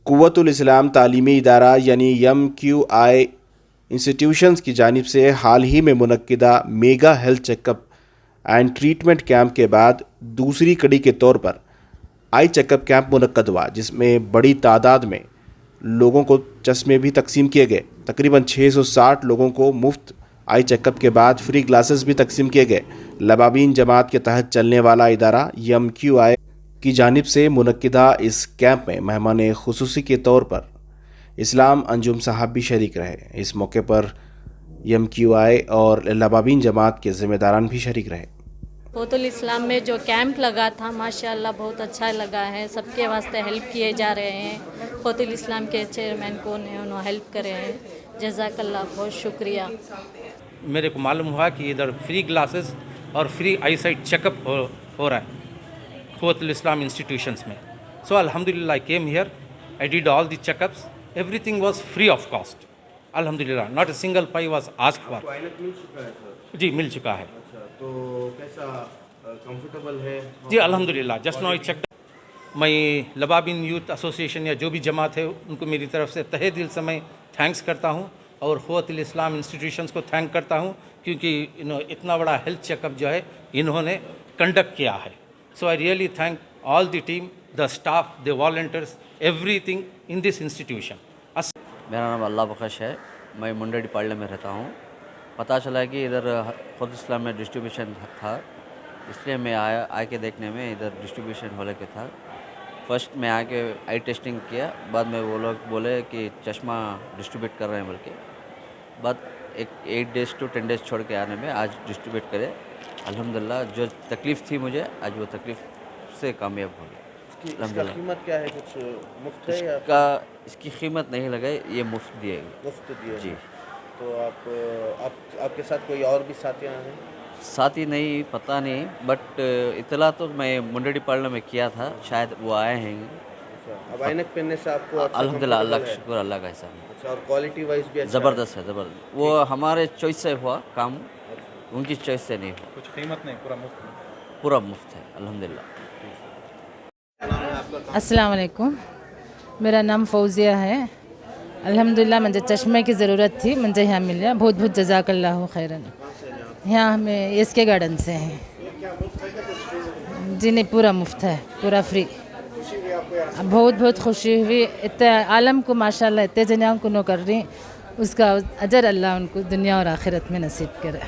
قوت الاسلام تعلیمی ادارہ یعنی MQI انسٹیٹیوشنز کی جانب سے حال ہی میں منعقدہ mega health check up and treatment camp کے بعد دوسری کڑی کے طور پر آئی چیک اپ کیمپ منعقد ہوا، جس میں بڑی تعداد میں لوگوں کو چشمے بھی تقسیم کیے گئے۔ تقریباً 660 لوگوں کو مفت آئی چیک اپ کے بعد فری گلاسز بھی تقسیم کیے گئے۔ لبابین جماعت کے تحت چلنے والا ادارہ MQI کی جانب سے منعقدہ اس کیمپ میں مہمان خصوصی کے طور پر اسلام انجم صاحب بھی شریک رہے۔ اس موقع پر MQI اور لبابین جماعت کے ذمہ داران بھی شریک رہے۔ قوت الاسلام میں جو کیمپ لگا تھا ماشاءاللہ بہت اچھا لگا ہے، سب کے واسطے ہیلپ کیے جا رہے ہیں۔ قوت الاسلام کے چیئرمین کو انہوں ہیلپ کرے ہیں، جزاک اللہ، بہت شکریہ۔ میرے کو معلوم ہوا کہ ادھر فری گلاسز اور free eyesight checkup ہو رہا ہے قوت الاسلام انسٹیٹیوشنس میں۔ سو الحمدللہ I came here, I did all the checkups, everything was free of cost الحمدللہ، not a single pie was asked for. جی مل چکا ہے۔ تو کیسا کمفرٹیبل ہے؟ جی الحمدللہ، جسٹ نو آئی چیک۔ میں لبابین یوتھ ایسوسیشن یا جو بھی جماعت ہے ان کو میری طرف سے تہہ دل سے میں تھینکس کرتا ہوں، اور قوت الاسلام انسٹیٹیوشنس کو تھینک کرتا ہوں کیونکہ اتنا بڑا ہیلتھ چیک اپ جو ہے انہوں نے کنڈکٹ کیا ہے۔ So I really thank all the team, the staff, the volunteers, everything in this institution. میرا نام اللہ بخش ہے، میں منڈی پاڑلے میں رہتا ہوں۔ پتہ چلا کہ ادھر قوت اسلام میں ڈسٹریبیوشن تھا، اس لیے میں آ کے دیکھنے میں ادھر ڈسٹریبیوشن ہولے کے تھا۔ فرسٹ میں آ کے آئی ٹیسٹنگ کیا، بعد میں وہ لوگ بولے کہ چشمہ ڈسٹریبیوٹ کر رہے ہیں بول کے، بعد ایک 8 days to 10 days چھوڑ کے آنے میں آج ڈسٹریبیوٹ کرے۔ الحمدللہ جو تکلیف تھی مجھے آج وہ تکلیف سے کامیاب ہو گئی الحمدللہ۔ قیمت کیا ہے؟ کچھ مفت ہے یا اس کی قیمت نہیں لگائی، یہ مفت دیے گا۔ مفت دیے؟ جی۔ تو آپ کے ساتھ کوئی اور بھی ساتھیاں ہیں؟ ساتھی نہیں، پتہ نہیں، بٹ اطلاع تو میں منڈی پاڑلے میں کیا تھا، شاید وہ آئے ہیں۔ اب عینک پہننے سے آپ کو الحمدللہ، اللہ کا شکر، اللہ کا حساب ہے۔ اچھا، اور کوالٹی وائز بھی زبردست ہے، زبردست۔ وہ ہمارے چوائس سے ہوا کام، ان کی چوائس سے نہیں ہوا۔ کچھ قیمت نہیں، پورا مفت ہے الحمدللہ۔ السلام علیکم، میرا نام فوزیہ ہے۔ الحمدللہ مجھے چشمے کی ضرورت تھی، مجھے یہاں مل گیا، بہت بہت جزاک اللہ خیراً۔ یہاں ہمیں SK گارڈن سے ہیں۔ جی نہیں، پورا مفت ہے، پورا فری۔ بہت بہت خوشی ہوئی، اتنے عالم کو ماشاءاللہ اتنے جنوں کو نو کر رہی، اس کا اجر اللہ ان کو دنیا اور آخرت میں نصیب کرے۔